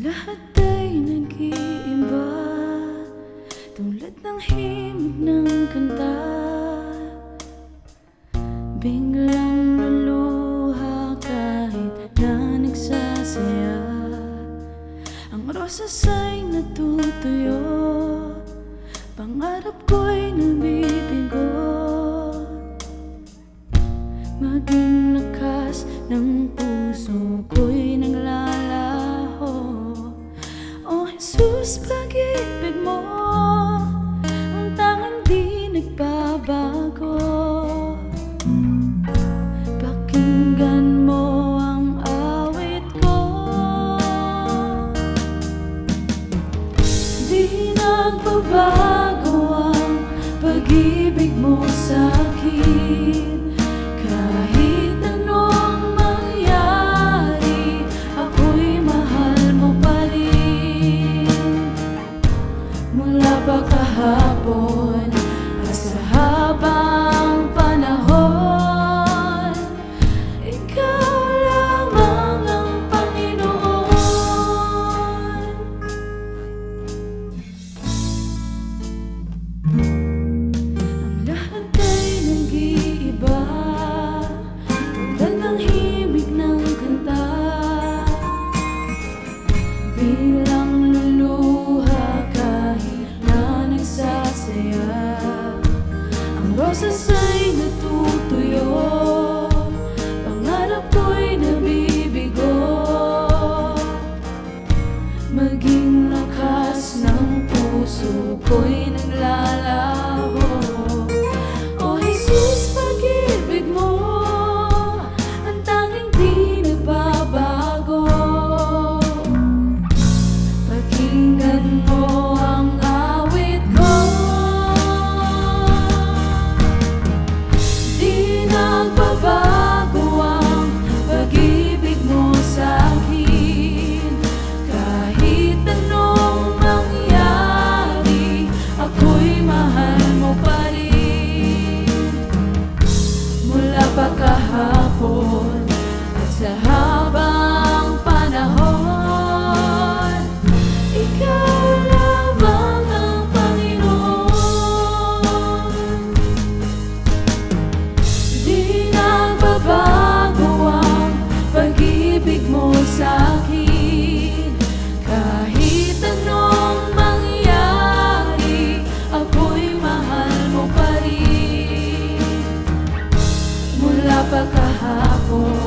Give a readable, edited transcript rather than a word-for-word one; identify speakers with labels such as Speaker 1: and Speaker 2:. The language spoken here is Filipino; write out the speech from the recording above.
Speaker 1: Lahat ay nag-iiba, tulad ng himig ng kanta. Biglang luluha kahit na nagsasaya. Ang rosas ay natutuyo, pangarap ko'y nabibigo. Maging lakas ng puso ko'y naglalaho. Oh Jesus, pag-ibig mo ang tanging di nagbabago. Pakinggan mo ang awit ko. Di nagbabago ang pag-ibig mo sa'kin. Kahit anong mangyari, ako'y mahal mo pa rin. Mula pa kahapon at sa habang panahon, ikaw lamang ang Panginoon. Ang lahat ay nag-iiba, tulad ng himig ng kanta. Bilang luluha kahit na nagsasaya. Ang rosas ay natutuyo, pangarap ko'y nabibigo. Maging lakas ng puso ko'y naglalaho. Oh Jesus, pag-ibig mo ang tanging di nagbabago. Pakinggan mo ang awit ko. Di nagbabago ang pag-ibig mo sa'kin. Kahit anong mangyari, ako'y mahal mo pa rin. Mula pa kahapon at sa habang panahon, ikaw lamang ang Panginoon. Di nagbabago ang pag-ibig mo sa'kin. Kahit anong mangyari, ako'y mahal mo pa rin. Mula pa kahapon